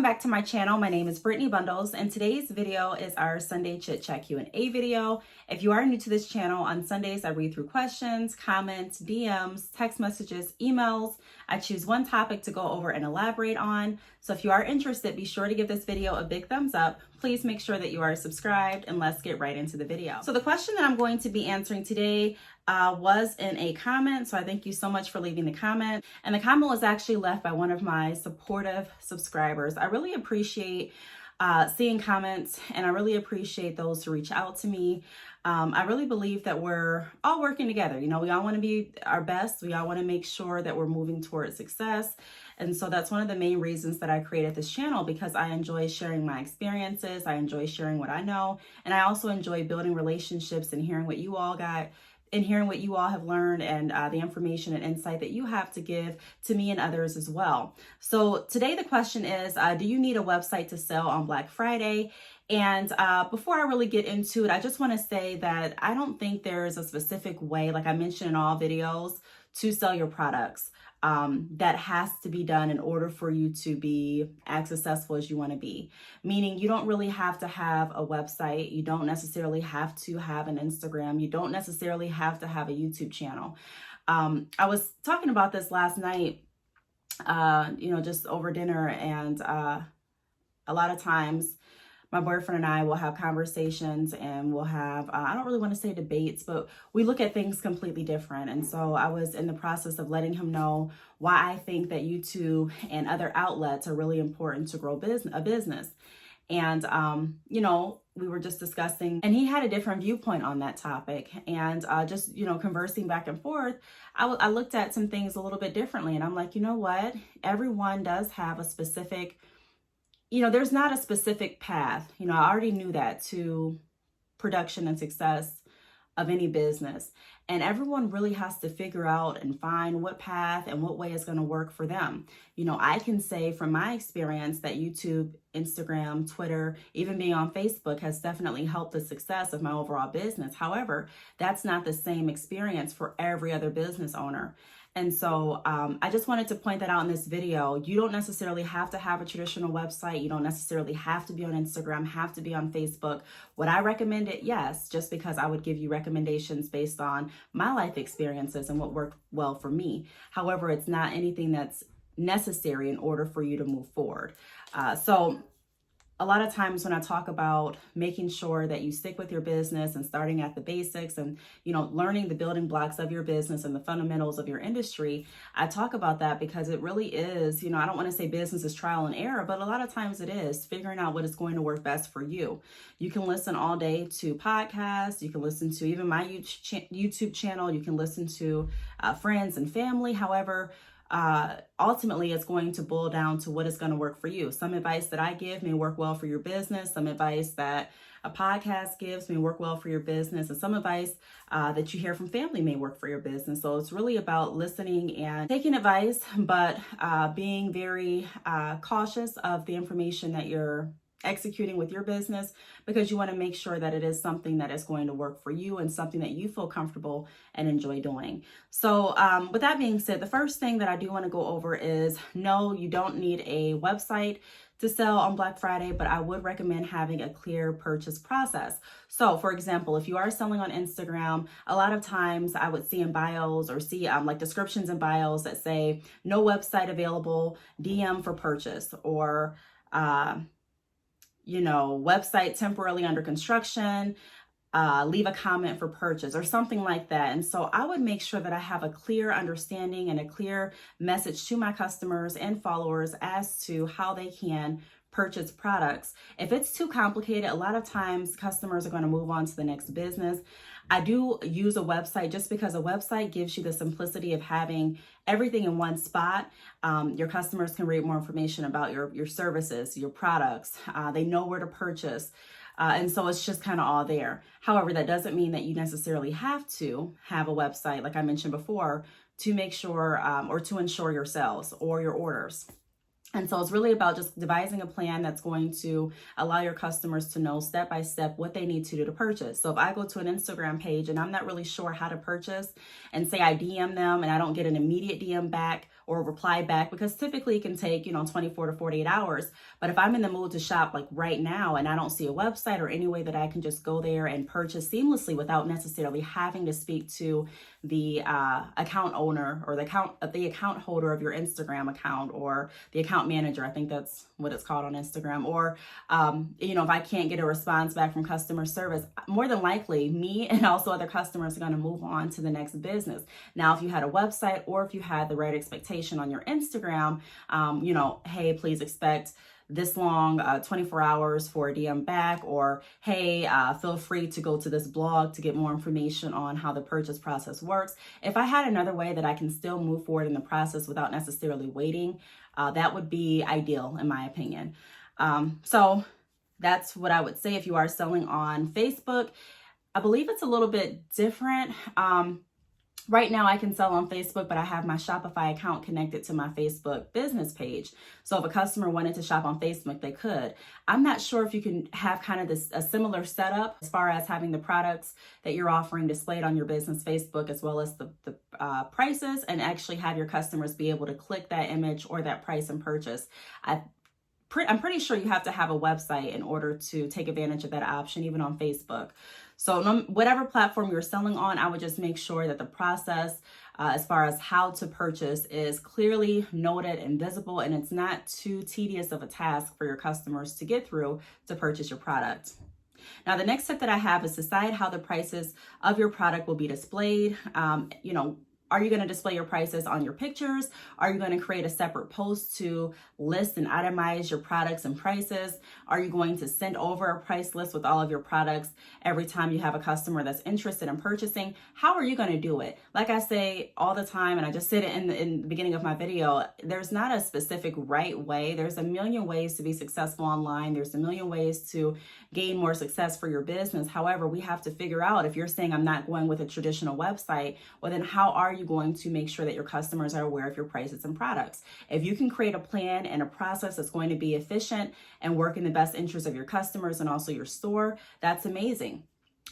Welcome back to my channel. My name is Brittany Bundles, and today's video is our Sunday Chit Chat Q&A video. If you are new to this channel, on Sundays I read through questions, comments, DMs, text messages, emails. I choose one topic to go over and elaborate on. So if you are interested, be sure to give this video a big thumbs up. Please make sure that you are subscribed, and let's get right into the video. So the question that I'm going to be answering today was in a comment. So I thank you so much for leaving the comment. And the comment was actually left by one of my supportive subscribers. I really appreciate seeing comments, and I really appreciate those who reach out to me. I really believe that we're all working together. You know, we all want to be our best. We all want to make sure that we're moving towards success. And so that's one of the main reasons that I created this channel, because I enjoy sharing my experiences. I enjoy sharing what I know. And I also enjoy building relationships and hearing what you all got and hearing what you all have learned, and the information and insight that you have to give to me and others as well. So today the question is, do you need a website to sell on Black Friday? And before I really get into it, I just want to say that I don't think there is a specific way, like I mentioned in all videos, to sell your products. That has to be done in order for you to be as successful as you want to be. Meaning you don't really have to have a website. You don't necessarily have to have an Instagram. You don't necessarily have to have a YouTube channel. I was talking about this last night, just over dinner, and a lot of times my boyfriend and I will have conversations, and we'll have, I don't really want to say debates, but we look at things completely different. And so I was in the process of letting him know why I think that YouTube and other outlets are really important to grow a business. And, we were just discussing, and he had a different viewpoint on that topic. And just, conversing back and forth, I looked at some things a little bit differently. And I'm like, you know what? Everyone does have a specific, there's not a specific path. I already knew that, to production and success of any business. And everyone really has to figure out and find what path and what way is going to work for them. I can say from my experience that YouTube, Instagram, Twitter, even being on Facebook has definitely helped the success of my overall business. However, that's not the same experience for every other business owner. And so I just wanted to point that out in this video. You don't necessarily have to have a traditional website. You don't necessarily have to be on Instagram, have to be on Facebook. Would I recommend it? Yes, just because I would give you recommendations based on my life experiences and what worked well for me. However, it's not anything that's necessary in order for you to move forward. So a lot of times when I talk about making sure that you stick with your business and starting at the basics and, learning the building blocks of your business and the fundamentals of your industry, I talk about that because it really is, I don't want to say business is trial and error, but a lot of times it is figuring out what is going to work best for you. You can listen all day to podcasts. You can listen to even my YouTube channel. You can listen to friends and family. However, ultimately, it's going to boil down to what is going to work for you. Some advice that I give may work well for your business. Some advice that a podcast gives may work well for your business. And some advice that you hear from family may work for your business. So it's really about listening and taking advice, but being very cautious of the information that you're executing with your business, because you want to make sure that it is something that is going to work for you and something that you feel comfortable and enjoy doing. So with that being said, the first thing that I do want to go over is, no, you don't need a website to sell on Black Friday, but I would recommend having a clear purchase process. So for example, if you are selling on Instagram, a lot of times I would see in bios or see like descriptions in bios that say no website available, DM for purchase, or website temporarily under construction, leave a comment for purchase, or something like that. And so I would make sure that I have a clear understanding and a clear message to my customers and followers as to how they can purchase products. If it's too complicated, a lot of times customers are going to move on to the next business. I do use a website just because a website gives you the simplicity of having everything in one spot. Your customers can read more information about your services, your products. They know where to purchase. And so it's just kind of all there. However, that doesn't mean that you necessarily have to have a website, like I mentioned before, to make sure or to ensure your sales or your orders. And so it's really about just devising a plan that's going to allow your customers to know step by step what they need to do to purchase. So if I go to an Instagram page and I'm not really sure how to purchase, and say I DM them and I don't get an immediate DM back or reply back, because typically it can take, 24 to 48 hours. But if I'm in the mood to shop like right now and I don't see a website or any way that I can just go there and purchase seamlessly without necessarily having to speak to the account owner or the account holder of your Instagram account, or the account manager, I think that's what it's called on Instagram, or if I can't get a response back from customer service, more than likely me and also other customers are going to move on to the next business. Now, if you had a website or if you had the right expectation on your Instagram, hey, please expect this long, 24 hours for a DM back, or hey, feel free to go to this blog to get more information on how the purchase process works. If I had another way that I can still move forward in the process without necessarily waiting, that would be ideal in my opinion. So that's what I would say. If you are selling on Facebook, I believe it's a little bit different. Right now I can sell on Facebook, but I have my Shopify account connected to my Facebook business page. So if a customer wanted to shop on Facebook, they could. I'm not sure if you can have kind of a similar setup as far as having the products that you're offering displayed on your business Facebook, as well as the prices, and actually have your customers be able to click that image or that price and purchase. I'm pretty sure you have to have a website in order to take advantage of that option, even on Facebook. So whatever platform you're selling on, I would just make sure that the process as far as how to purchase is clearly noted and visible, and it's not too tedious of a task for your customers to get through to purchase your product. Now, the next step that I have is decide how the prices of your product will be displayed. Are you going to display your prices on your pictures? Are you going to create a separate post to list and itemize your products and prices? Are you going to send over a price list with all of your products every time you have a customer that's interested in purchasing? How are you going to do it? Like I say all the time, and I just said it in the beginning of my video, there's not a specific right way. There's a million ways to be successful online. There's a million ways to gain more success for your business. However, we have to figure out, if you're saying I'm not going with a traditional website, well, then how are you going to make sure that your customers are aware of your prices and products? If you can create a plan and a process that's going to be efficient and work in the best interest of your customers and also your store, that's amazing.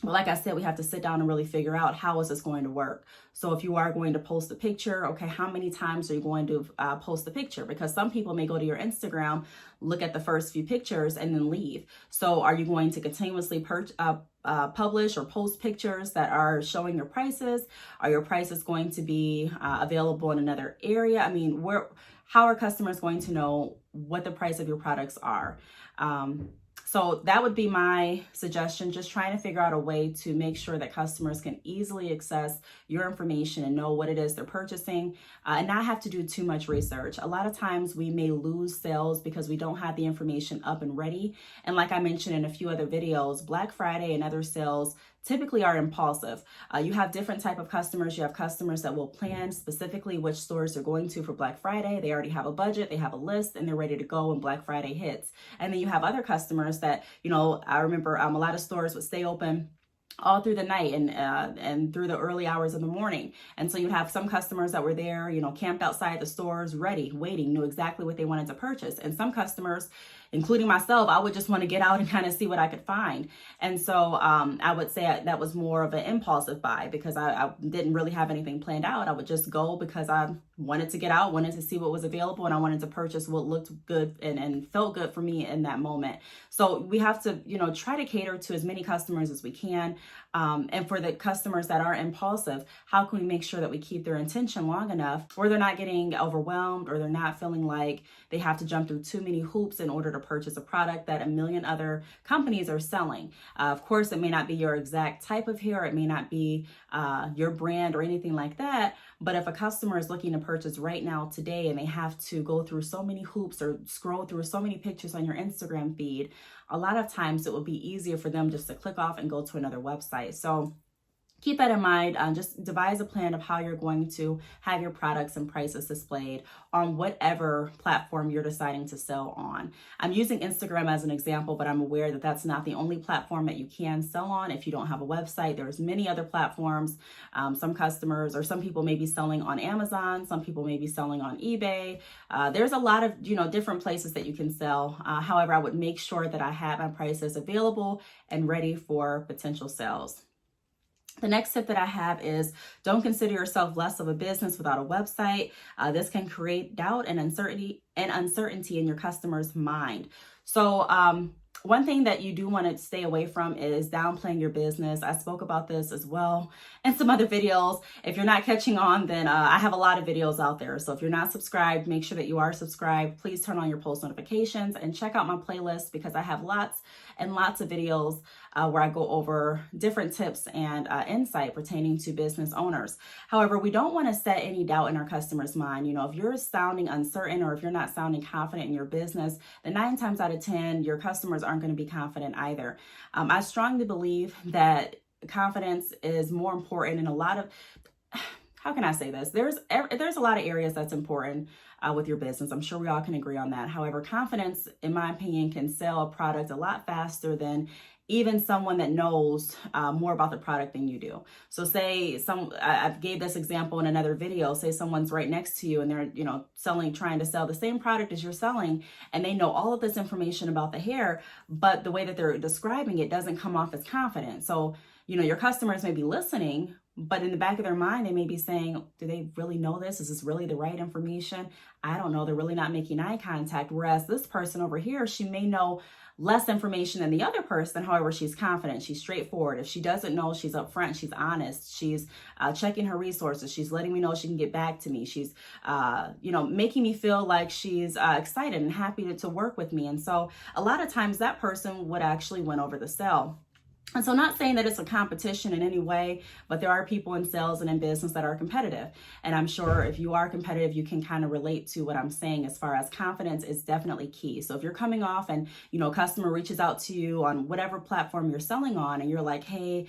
But like I said, we have to sit down and really figure out, how is this going to work? So if you are going to post a picture, okay, how many times are you going to post the picture? Because some people may go to your Instagram, look at the first few pictures, and then leave. So are you going to continuously publish or post pictures that are showing your prices? Are your prices going to be available in another area? I mean, how are customers going to know what the price of your products are? So that would be my suggestion, just trying to figure out a way to make sure that customers can easily access your information and know what it is they're purchasing, and not have to do too much research. A lot of times we may lose sales because we don't have the information up and ready. And like I mentioned in a few other videos, Black Friday and other sales typically are impulsive. You have different type of customers. You have customers that will plan specifically which stores they're going to for Black Friday. They already have a budget, they have a list, and they're ready to go when Black Friday hits. And then you have other customers that, I remember a lot of stores would stay open all through the night and through the early hours of the morning. And so you have some customers that were there, camped outside the stores, ready, waiting, knew exactly what they wanted to purchase. And some customers, including myself, I would just want to get out and kind of see what I could find. And so I would say that was more of an impulsive buy, because I didn't really have anything planned out. I would just go because I wanted to get out, wanted to see what was available, and I wanted to purchase what looked good and felt good for me in that moment. So we have to, try to cater to as many customers as we can. And for the customers that are impulsive, how can we make sure that we keep their attention long enough where they're not getting overwhelmed, or they're not feeling like they have to jump through too many hoops in order to purchase a product that a million other companies are selling. Of course, it may not be your exact type of hair. It may not be your brand or anything like that. But if a customer is looking to purchase right now, today, and they have to go through so many hoops or scroll through so many pictures on your Instagram feed, a lot of times it will be easier for them just to click off and go to another website. So keep that in mind. Just devise a plan of how you're going to have your products and prices displayed on whatever platform you're deciding to sell on. I'm using Instagram as an example, but I'm aware that that's not the only platform that you can sell on. If you don't have a website, there's many other platforms. Some customers or some people may be selling on Amazon. Some people may be selling on eBay. There's a lot of, different places that you can sell. However, I would make sure that I have my prices available and ready for potential sales. The next tip that I have is don't consider yourself less of a business without a website. This can create doubt and uncertainty in your customer's mind. So one thing that you do want to stay away from is downplaying your business. I spoke about this as well in some other videos. If you're not catching on, then I have a lot of videos out there. So if you're not subscribed, make sure that you are subscribed. Please turn on your post notifications and check out my playlist, because I have lots and lots of videos where I go over different tips and insight pertaining to business owners. However, we don't want to set any doubt in our customer's mind. If you're sounding uncertain or if you're not sounding confident in your business, then 9 times out of 10, your customers aren't going to be confident either. I strongly believe that confidence is more important in a lot of, how can I say this? There's a lot of areas that's important with your business. I'm sure we all can agree on that. However, confidence, in my opinion, can sell a product a lot faster than even someone that knows more about the product than you do. So say I gave this example in another video, say someone's right next to you and they're, trying to sell the same product as you're selling, and they know all of this information about the hair, but the way that they're describing it doesn't come off as confident. So, your customers may be listening, but in the back of their mind, they may be saying, do they really know this? Is this really the right information? I don't know. They're really not making eye contact. Whereas this person over here, she may know less information than the other person. However, she's confident. She's straightforward. If she doesn't know, she's upfront. She's honest. She's checking her resources. She's letting me know she can get back to me. She's, making me feel like she's excited and happy to work with me. And so a lot of times that person would actually win over the sale. And so not saying that it's a competition in any way, but there are people in sales and in business that are competitive. And I'm sure if you are competitive, you can kind of relate to what I'm saying as far as confidence is definitely key. So if you're coming off and, a customer reaches out to you on whatever platform you're selling on and you're like, hey,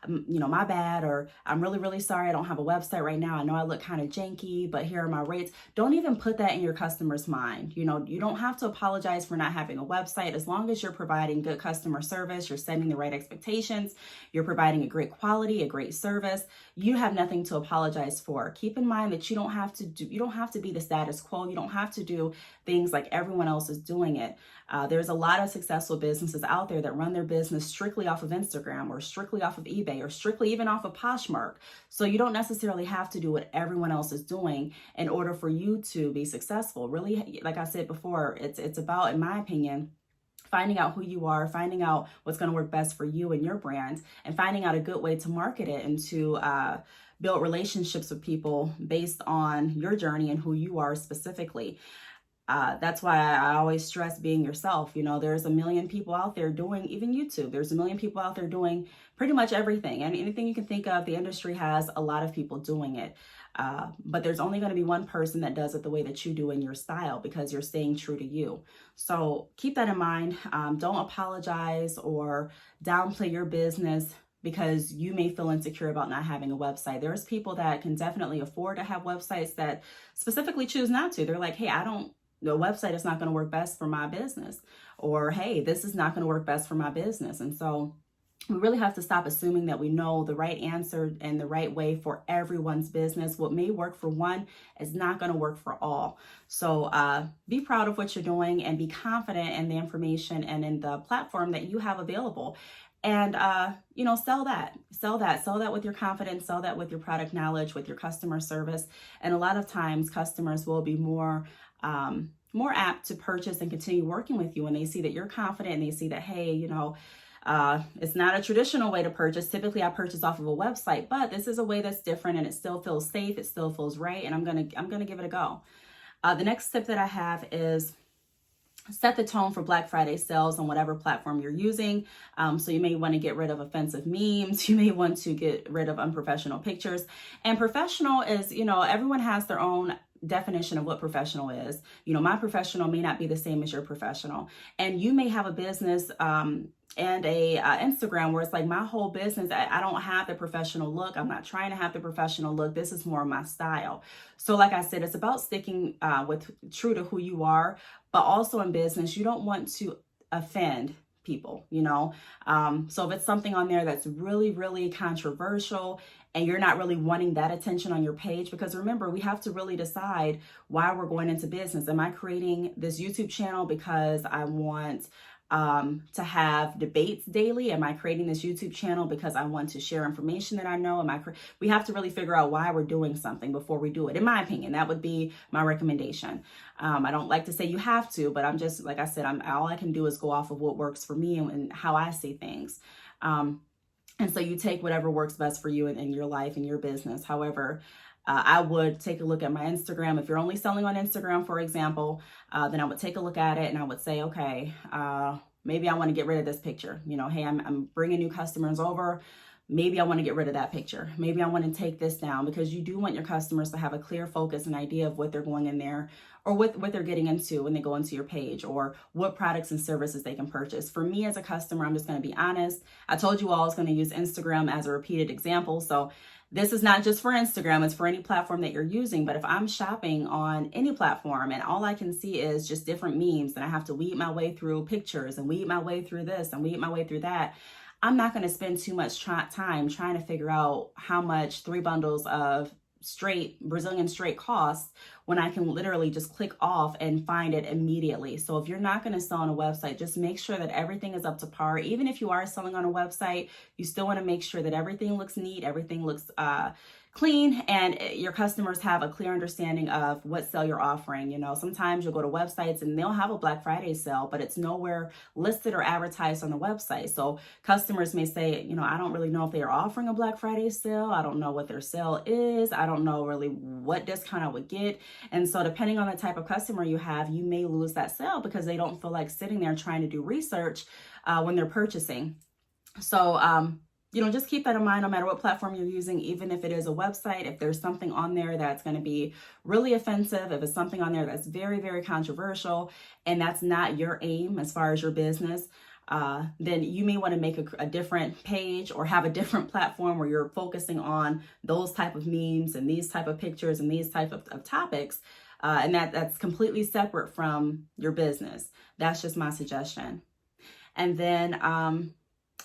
my bad, or I'm really, really sorry, I don't have a website right now. I know I look kind of janky, but here are my rates. Don't even put that in your customer's mind. You don't have to apologize for not having a website. As long as you're providing good customer service, you're setting the right expectations, you're providing a great quality, a great service, you have nothing to apologize for. Keep in mind that you don't have to be the status quo. You don't have to do things like everyone else is doing it. There's a lot of successful businesses out there that run their business strictly off of Instagram or strictly off of eBay or strictly even off of Poshmark. So you don't necessarily have to do what everyone else is doing in order for you to be successful. Really, like I said before, it's about, in my opinion, finding out who you are, finding out what's going to work best for you and your brand, and finding out a good way to market it and to build relationships with people based on your journey and who you are specifically. That's why I always stress being yourself. There's a million people out there doing, even YouTube, there's a million people out there doing pretty much everything. And anything you can think of, the industry has a lot of people doing it. But there's only going to be one person that does it the way that you do in your style, because you're staying true to you. So keep that in mind. Don't apologize or downplay your business because you may feel insecure about not having a website. There's people that can definitely afford to have websites that specifically choose not to. They're like, hey, the website is not going to work best for my business, or hey, this is not going to work best for my business. And so we really have to stop assuming that we know the right answer and the right way for everyone's business. What may work for one is not going to work for all. So be proud of what you're doing and be confident in the information and in the platform that you have available. And, sell that with your confidence, sell that with your product knowledge, with your customer service. And a lot of times customers will be more apt to purchase and continue working with you when they see that you're confident and they see that, hey, it's not a traditional way to purchase. Typically I purchase off of a website, but this is a way that's different and it still feels safe. It still feels right. And I'm going to give it a go. The next tip that I have is set the tone for Black Friday sales on whatever platform you're using. So you may want to get rid of offensive memes. You may want to get rid of unprofessional pictures. And professional is, everyone has their own definition of what professional is. You know, my professional may not be the same as your professional. And you may have a business and a Instagram where it's like my whole business, I don't have the professional look. I'm not trying to have the professional look. This is more my style. So like I said, it's about sticking with true to who you are, but also in business, you don't want to offend people, you know? So if it's something on there that's really, really controversial and you're not really wanting that attention on your page, because remember, we have to really decide why we're going into business. Am I creating this YouTube channel because I want to have debates daily? Am I creating this YouTube channel because I want to share information that I know? We have to really figure out why we're doing something before we do it. In my opinion, that would be my recommendation. I don't like to say you have to, but I'm just, like I said, all I can do is go off of what works for me and how I see things. And so you take whatever works best for you in your life and your business. However, I would take a look at my Instagram. If you're only selling on Instagram, for example, then I would take a look at it and I would say, okay, maybe I want to get rid of this picture. You know, hey, I'm bringing new customers over. Maybe I want to get rid of that picture. Maybe I want to take this down, because you do want your customers to have a clear focus and idea of what they're going in there, or what they're getting into when they go into your page, or what products and services they can purchase. For me as a customer, I'm just going to be honest. I told you all I was going to use Instagram as a repeated example. So this is not just for Instagram, it's for any platform that you're using. But if I'm shopping on any platform and all I can see is just different memes, and I have to weed my way through pictures and weed my way through this and weed my way through that, I'm not going to spend too much time trying to figure out how much 3 bundles of Brazilian straight costs, when I can literally just click off and find it immediately. So if you're not going to sell on a website, just make sure that everything is up to par. Even if you are selling on a website, you still want to make sure that everything looks neat, everything looks clean, and your customers have a clear understanding of what sale you're offering. You know, sometimes you'll go to websites and they'll have a Black Friday sale, but it's nowhere listed or advertised on the website. So customers may say, you know, I don't really know if they are offering a Black Friday sale. I don't know what their sale is. I don't know really what discount I would get. And so depending on the type of customer you have, you may lose that sale because they don't feel like sitting there trying to do research when they're purchasing. So, you know, just keep that in mind no matter what platform you're using, even if it is a website. If there's something on there that's going to be really offensive, if it's something on there that's very, very controversial, and that's not your aim as far as your business, then you may want to make a different page or have a different platform where you're focusing on those type of memes and these type of pictures and these type of topics. And that's completely separate from your business. That's just my suggestion. And then,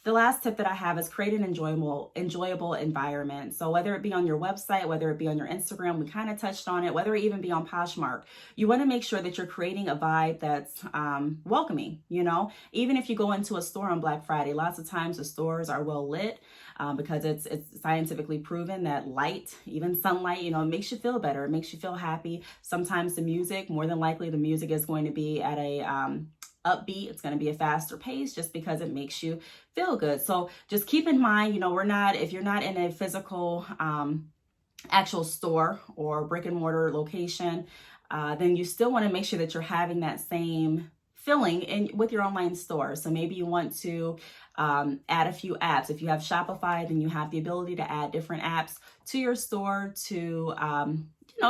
the last tip that I have is create an enjoyable environment. So whether it be on your website, whether it be on your Instagram, we kind of touched on it, whether it even be on Poshmark, you want to make sure that you're creating a vibe that's welcoming. You know, even if you go into a store on Black Friday, lots of times the stores are well lit because it's scientifically proven that light, even sunlight, you know, it makes you feel better. It makes you feel happy. Sometimes the music, more than likely the music is going to be at a upbeat. It's going to be a faster pace just because it makes you feel good. So just keep in mind, you know, if you're not in a physical actual store or brick and mortar location, then you still want to make sure that you're having that same feeling with your online store. So maybe you want to add a few apps. If you have Shopify, then you have the ability to add different apps to your store to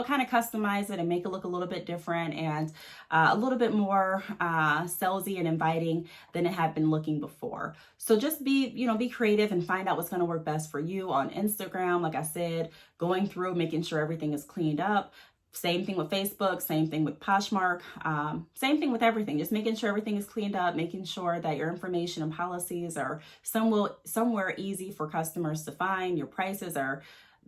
kind of customize it and make it look a little bit different and a little bit more salesy and inviting than it had been looking before. So just be creative and find out what's going to work best for you on Instagram. Like I said, going through, making sure everything is cleaned up. Same thing with Facebook, same thing with Poshmark, same thing with everything. Just making sure everything is cleaned up, making sure that your information and policies are somewhere easy for customers to find. Your prices are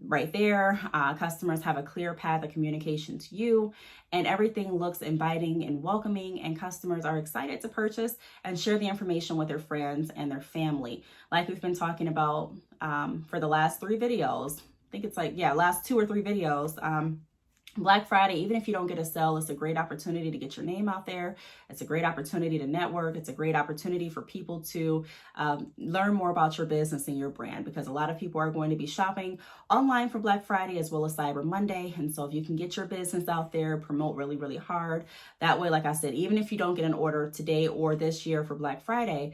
right there. Customers have a clear path of communication to you, and everything looks inviting and welcoming, and customers are excited to purchase and share the information with their friends and their family. Like we've been talking about for the last 3 videos. I think it's last 2 or 3 videos. Black Friday, even if you don't get a sale, it's a great opportunity to get your name out there. It's a great opportunity to network. It's a great opportunity for people to learn more about your business and your brand, because a lot of people are going to be shopping online for Black Friday as well as Cyber Monday. And so if you can get your business out there, promote really, really hard. That way, like I said, even if you don't get an order today or this year for Black Friday,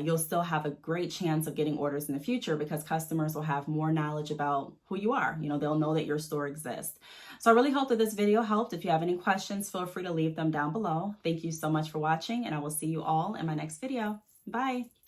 you'll still have a great chance of getting orders in the future because customers will have more knowledge about who you are. You know, they'll know that your store exists. So I really hope that this video helped. If you have any questions, feel free to leave them down below. Thank you so much for watching, and I will see you all in my next video. Bye.